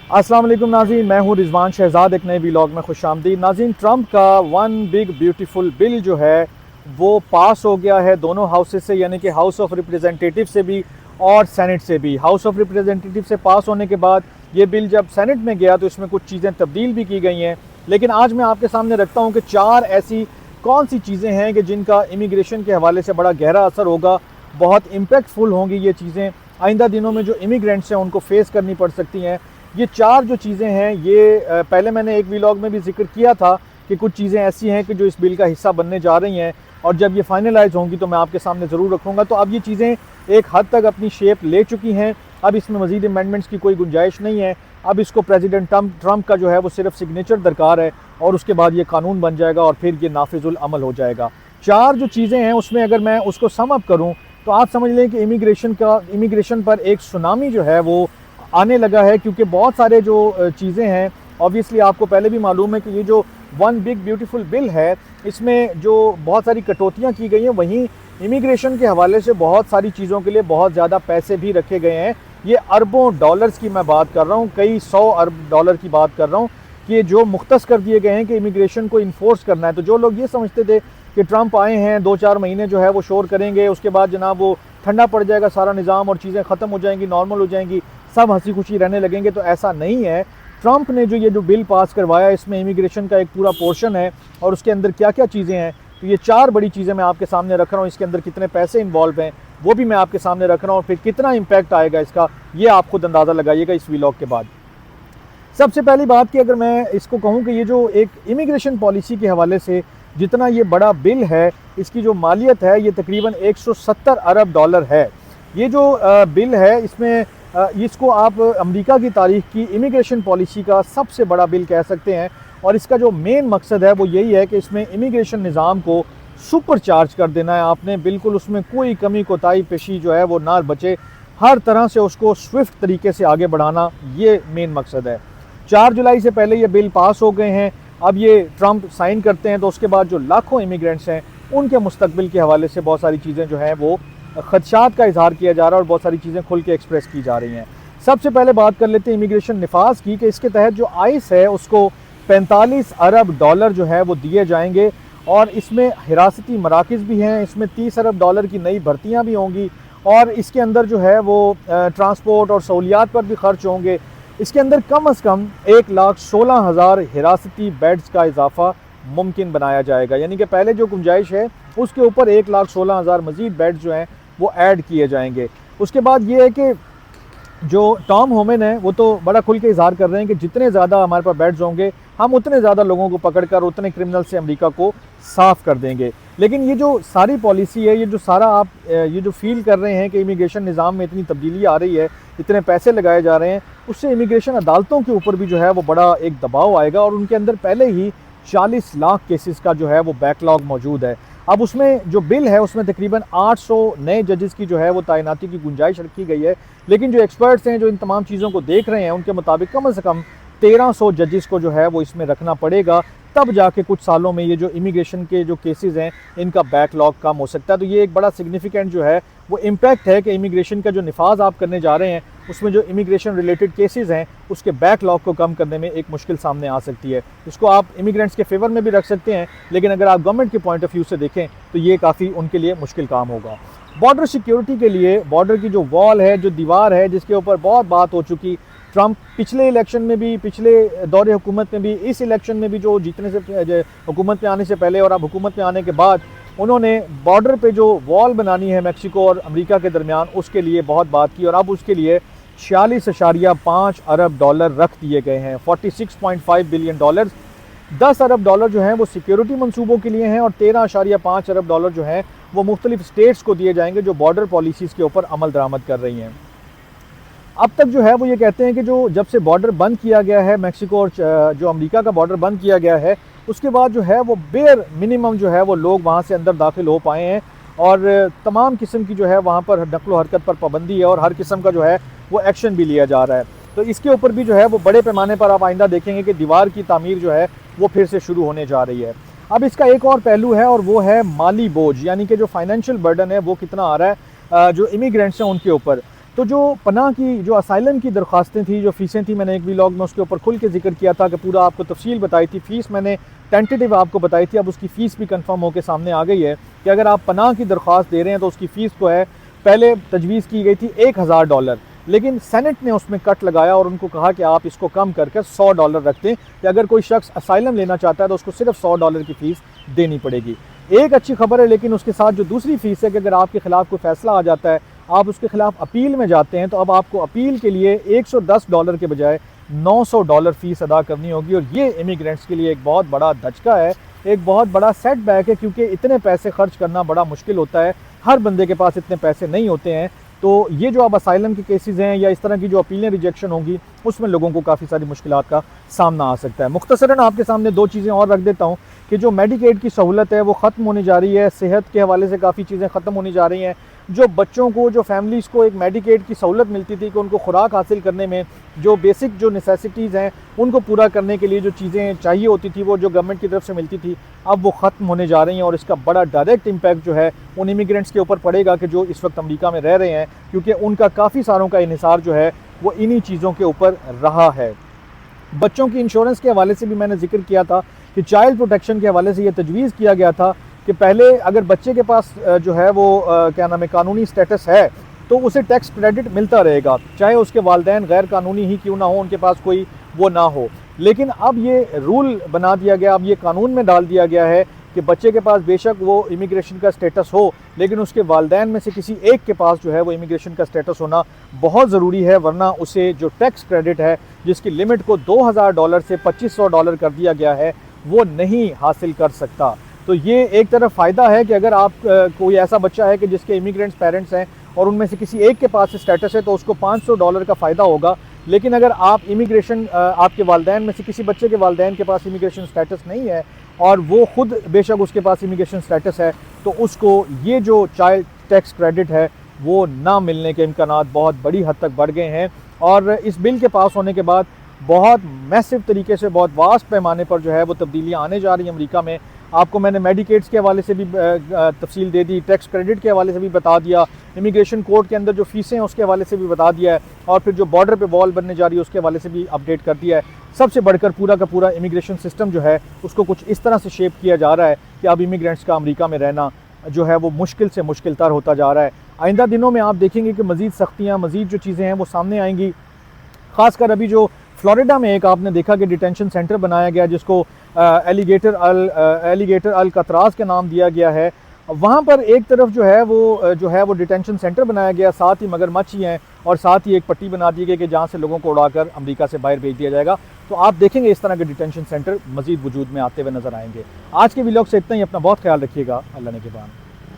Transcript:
अस्सलाम वालेकुम नाज़रीन, मैं हूँ रिजवान शहजाद। एक नए व्लॉग में खुशामदीद। नाज़रीन, ट्रंप का वन बिग ब्यूटीफुल बिल जो है वो पास हो गया है दोनों हाउसेस से, यानी कि हाउस ऑफ रिप्रेजेंटेटिव से भी और सेनेट से भी। हाउस ऑफ रिप्रेजेंटेटिव से पास होने के बाद ये बिल जब सेनेट में गया तो इसमें कुछ चीज़ें तब्दील भी की गई हैं। लेकिन आज मैं आपके सामने रखता हूँ कि 4 ऐसी कौन सी चीज़ें हैं कि जिनका इमिग्रेशन के हवाले से बड़ा गहरा असर होगा, बहुत इम्पैक्टफुल होंगी ये चीज़ें। आइंदा दिनों में जो इमिग्रेंट्स हैं उनको फेस करनी पड़ सकती हैं। ये 4 जो चीज़ें हैं ये पहले मैंने एक व्लॉग में भी जिक्र किया था कि कुछ चीज़ें ऐसी हैं कि जो इस बिल का हिस्सा बनने जा रही हैं, और जब ये फाइनलाइज होंगी तो मैं आपके सामने ज़रूर रखूँगा। तो अब ये चीज़ें एक हद तक अपनी शेप ले चुकी हैं। अब इसमें मज़ीद अमेंडमेंट्स की कोई गुंजाइश नहीं है। अब इसको प्रेसिडेंट ट्रंप का जो है वो सिर्फ सिग्नेचर दरकार है और उसके बाद ये कानून बन जाएगा और फिर ये नाफिजुल अमल हो जाएगा। 4 जो चीज़ें हैं उसमें अगर मैं उसको सम अप करूँ तो आप समझ लें कि इमिग्रेशन पर एक सुनामी जो है वो आने लगा है, क्योंकि बहुत सारे जो चीज़ें हैं, ऑब्वियसली आपको पहले भी मालूम है कि ये जो वन बिग ब्यूटीफुल बिल है इसमें जो बहुत सारी कटौतियाँ की गई हैं, वहीं इमिग्रेशन के हवाले से बहुत सारी चीज़ों के लिए बहुत ज़्यादा पैसे भी रखे गए हैं। ये अरबों डॉलर्स की मैं बात कर रहा हूँ, कई 100 अरब डॉलर की बात कर रहा हूँ कि जो मुख्तस कर दिए गए हैं कि इमिग्रेशन को इन्फोर्स करना है। तो जो लोग ये समझते थे कि ट्रंप आए हैं 2-4 महीने जो है वो शोर करेंगे, उसके बाद जनाब वो ठंडा पड़ जाएगा सारा निज़ाम और चीज़ें ख़त्म हो जाएंगी, नॉर्मल हो जाएंगी, सब हंसी खुशी रहने लगेंगे, तो ऐसा नहीं है। ट्रंप ने जो बिल पास करवाया इसमें इमिग्रेशन का एक पूरा पोर्शन है और उसके अंदर क्या क्या चीज़ें हैं, तो ये 4 बड़ी चीज़ें मैं आपके सामने रख रहा हूँ। इसके अंदर कितने पैसे इन्वॉल्व हैं वो भी मैं आपके सामने रख रहा हूँ, और फिर कितना इम्पैक्ट आएगा इसका ये आप खुद अंदाज़ा लगाइएगा इस व्लॉग के बाद। सबसे पहली बात कि अगर मैं इसको कहूँ कि ये जो एक इमिग्रेशन पॉलिसी के हवाले से जितना ये बड़ा बिल है, इसकी जो मालियत है ये तकरीबन 170 अरब डॉलर है। ये जो बिल है इसमें इसको आप अमेरिका की तारीख की इमिग्रेशन पॉलिसी का सबसे बड़ा बिल कह सकते हैं, और इसका जो मेन मकसद है वो यही है कि इसमें इमिग्रेशन निज़ाम को सुपर चार्ज कर देना है आपने, बिल्कुल उसमें कोई कमी कोताही पेशी जो है वो ना बचे, हर तरह से उसको स्विफ्ट तरीके से आगे बढ़ाना, ये मेन मकसद है। 4 जुलाई से पहले ये बिल पास हो गए हैं। अब ये ट्रंप साइन करते हैं तो उसके बाद जो लाखों इमिग्रेंट्स हैं उनके मुस्तकबिल के हवाले से बहुत सारी चीज़ें जो हैं वो खदशात का इजहार किया जा रहा है और बहुत सारी चीज़ें खुल के एक्सप्रेस की जा रही हैं। सबसे पहले बात कर लेते हैं इमिग्रेशन निफाज की, कि इसके तहत जो आइस है उसको 45 अरब डॉलर जो है वो दिए जाएंगे, और इसमें हिरासती मराकज़ भी हैं, इसमें 30 अरब डॉलर की नई भर्तियाँ भी होंगी, और इसके अंदर जो है वो ट्रांसपोर्ट और सहूलियात पर भी खर्च होंगे। इसके अंदर कम से कम 1,16,000 हिरासती बेड्स का इजाफा मुमकिन बनाया जाएगा, यानी कि पहले जो गुंजाइश है उसके ऊपर 1,16,000 मज़ीद बेड्स जो हैं वो ऐड किए जाएंगे। उसके बाद ये है कि जो टॉम होमन है वो तो बड़ा खुल के इजहार कर रहे हैं कि जितने ज़्यादा हमारे पास बेड्स होंगे हम उतने ज़्यादा लोगों को पकड़कर उतने क्रिमिनल से अमेरिका को साफ़ कर देंगे। लेकिन ये जो सारी पॉलिसी है, ये जो सारा आप ये जो फील कर रहे हैं कि इमिग्रेशन निज़ाम में इतनी तब्दीली आ रही है, इतने पैसे लगाए जा रहे हैं, उससे इमिग्रेशन अदालतों के ऊपर भी जो है वो बड़ा एक दबाव आएगा, और उनके अंदर पहले ही 40 लाख केसेस का जो है वो बैकलॉग मौजूद है। अब उसमें जो बिल है उसमें तकरीबन 800 नए जजेस की जो है वो तैनाती की गुंजाइश रखी गई है, लेकिन जो एक्सपर्ट्स हैं जो इन तमाम चीज़ों को देख रहे हैं उनके मुताबिक कम से कम 1300 जजेस को जो है वो इसमें रखना पड़ेगा, तब जाके कुछ सालों में ये जो इमिग्रेशन के जो केसेस हैं इनका बैकलॉग कम हो सकता है। तो ये एक बड़ा सिग्निफिकेंट जो है वो इम्पैक्ट है कि इमिग्रेशन का जो निफाज आप करने जा रहे हैं उसमें जो इमिग्रेशन रिलेटेड केसेस हैं उसके बैकलॉग को कम करने में एक मुश्किल सामने आ सकती है। इसको आप इमिग्रेंट्स के फेवर में भी रख सकते हैं, लेकिन अगर आप गवर्नमेंट के पॉइंट ऑफ व्यू से देखें तो ये काफ़ी उनके लिए मुश्किल काम होगा। बॉर्डर सिक्योरिटी के लिए बॉर्डर की जो वॉल है, जो दीवार है, जिसके ऊपर बहुत बात हो चुकी, ट्रंप पिछले इलेक्शन में भी, पिछले दौरे हुकूमत में भी, इस इलेक्शन में भी, जो जीतने से हुकूमत में आने से पहले और अब हुकूमत में आने के बाद उन्होंने बॉर्डर पे जो वॉल बनानी है मेक्सिको और अमेरिका के दरमियान उसके लिए बहुत बात की, और अब उसके लिए 46.5 अरब डॉलर रख दिए गए हैं, 46.5 बिलियन डॉलर। 10 अरब डॉलर जो हैं वो सिक्योरिटी मंसूबों के लिए हैं, और 13.5 अरब डॉलर जो हैं वो मुख्तलिफ स्टेट्स को दिए जाएंगे जो बॉर्डर पॉलिसीज़ के ऊपर अमल दरामद कर रही हैं। अब तक जो है वो ये कहते हैं कि जो जब से बॉर्डर बंद किया गया है मेक्सिको और जो अमेरिका का बॉर्डर बंद किया गया है उसके बाद जो है वो बेयर मिनिमम जो है वो लोग वहाँ से अंदर दाखिल हो पाए हैं, और तमाम किस्म की जो है वहाँ पर नकलो हरकत पर पाबंदी है, और हर किस्म का जो है वो एक्शन भी लिया जा रहा है। तो इसके ऊपर भी जो है वो बड़े पैमाने पर आप आइंदा देखेंगे कि दीवार की तामीर जो है वो फिर से शुरू होने जा रही है। अब इसका एक और पहलू है और वो है माली बोझ, यानी कि जो फाइनेंशियल बर्डन है वो कितना आ रहा है जो इमिग्रेंट्स हैं उनके ऊपर। तो जो पनाह की जो असाइलम की दरख्वास्तें थी, जो फ़ीसें थी, मैंने एक व्लॉग में उसके ऊपर खुल के जिक्र किया था कि पूरा आपको तफसील बताई थी। फ़ीस मैंने टेंटेटिव आपको बताई थी, अब उसकी फ़ीस भी कंफर्म होकर सामने आ गई है कि अगर आप पनाह की दरख्वास्त दे रहे हैं तो उसकी फ़ीस को है, पहले तजवीज़ की गई थी $1000, लेकिन सेनेट ने उसमें कट लगाया और उनको कहा कि आप इसको कम करके $100 रख दें कि अगर कोई शख्स असाइलम लेना चाहता है तो उसको सिर्फ $100 की फ़ीस देनी पड़ेगी। एक अच्छी खबर है, लेकिन उसके साथ जो दूसरी फ़ीस है कि अगर आपके ख़िलाफ़ कोई फ़ैसला आ जाता है, आप उसके ख़िलाफ़ अपील में जाते हैं, तो अब आपको अपील के लिए $110 के बजाय $900 फ़ीस अदा करनी होगी। और ये इमिग्रेंट्स के लिए एक बहुत बड़ा धचका है, एक बहुत बड़ा सेटबैक है, क्योंकि इतने पैसे खर्च करना बड़ा मुश्किल होता है, हर बंदे के पास इतने पैसे नहीं होते हैं। तो ये जो अब असाइलम के केसेस हैं या इस तरह की जो अपीलें रिजेक्शन होंगी, उसमें लोगों को काफ़ी सारी मुश्किलात का सामना आ सकता है। मुख्तसरन आपके सामने दो चीज़ें और रख देता हूँ कि जो मेडिकेड की सहूलत है वो ख़त्म होने जा रही है, सेहत के हवाले से काफ़ी चीज़ें ख़त्म होने जा रही हैं। जो बच्चों को, जो फैमिलीज़ को एक मेडिकेड की सहूलत मिलती थी कि उनको खुराक हासिल करने में जो बेसिक जो नेसेसिटीज़ हैं उनको पूरा करने के लिए जो चीज़ें चाहिए होती थी वो जो गवर्नमेंट की तरफ से मिलती थी, अब वो ख़त्म होने जा रही हैं। और इसका बड़ा डायरेक्ट इम्पैक्ट जो है उन इमिग्रेंट्स के ऊपर पड़ेगा कि जो इस वक्त अमेरिका में रह रहे हैं, क्योंकि उनका काफ़ी सारों का इन्हिसार जो है वो इन्हीं चीज़ों के ऊपर रहा है। बच्चों की इंश्योरेंस के हवाले से भी मैंने जिक्र किया था कि चाइल्ड प्रोटेक्शन के हवाले से ये तजवीज़ किया गया था कि पहले अगर बच्चे के पास जो है वो क्या नाम है कानूनी स्टेटस है तो उसे टैक्स क्रेडिट मिलता रहेगा, चाहे उसके वालिदैन गैर कानूनी ही क्यों ना हो, उनके पास कोई वो ना हो। लेकिन अब ये रूल बना दिया गया, अब ये कानून में डाल दिया गया है कि बच्चे के पास बेशक वो इमिग्रेशन का स्टेटस हो, लेकिन उसके वालिदैन में से किसी एक के पास जो है वो इमिग्रेशन का स्टेटस होना बहुत ज़रूरी है, वरना उसे जो टैक्स क्रेडिट है जिसकी लिमिट को $2000 से $2500 कर दिया गया है वो नहीं हासिल कर सकता। तो ये एक तरफ फ़ायदा है कि अगर आप कोई ऐसा बच्चा है कि जिसके इमिग्रेंट्स पेरेंट्स हैं और उनमें से किसी एक के पास स्टेटस है तो उसको $500 का फ़ायदा होगा। लेकिन अगर आप इमिग्रेशन आपके वालिदैन में से किसी बच्चे के वालिदैन के पास इमिग्रेशन स्टेटस नहीं है और वो ख़ुद बेशक उसके पास इमिग्रेशन स्टेटस है, तो उसको ये जो चाइल्ड टैक्स क्रेडिट है वो ना मिलने के इम्कानात बहुत बड़ी हद तक बढ़ गए हैं। और इस बिल के पास होने के बाद बहुत मैसिव तरीके से, बहुत वास्ट पैमाने पर जो है वो तब्दीलियाँ आने जा रही हैं अमेरिका में। आपको मैंने मेडिकेड्स के हवाले से भी तफसील दे दी, टैक्स क्रेडिट के हवाले से भी बता दिया, इमिग्रेशन कोर्ट के अंदर जो फ़ीसें हैं उसके हवाले से भी बता दिया है, और फिर जो बॉर्डर पे वॉल बनने जा रही है उसके हवाले से भी अपडेट कर दिया है। सबसे बढ़कर पूरा का पूरा इमिग्रेशन सिस्टम जो है उसको कुछ इस तरह से शेप किया जा रहा है कि अब इमिग्रेंट्स का अमेरिका में रहना जो है वो मुश्किल से मुश्किल तर होता जा रहा है। आइंदा दिनों में आप देखेंगे कि मज़ीद सख्तियाँ, मज़ीद जो चीज़ें हैं वो सामने आएंगी। ख़ासकर अभी जो फ्लोरिडा में एक आपने देखा कि डिटेंशन सेंटर बनाया गया जिसको एलिगेटर अल कतरास के नाम दिया गया है, वहाँ पर एक तरफ जो है वो डिटेंशन सेंटर बनाया गया, साथ ही मगरमच्छ हैं और साथ ही एक पट्टी बना दी गई कि जहाँ से लोगों को उड़ाकर अमेरिका से बाहर भेज दिया जाएगा। तो आप देखेंगे इस तरह के डिटेंशन सेंटर मज़ीद वजूद में आते हुए नज़र आएंगे। आज के व्लॉग से इतना ही, अपना बहुत ख्याल रखिएगा। अल्लाह ने के बाद।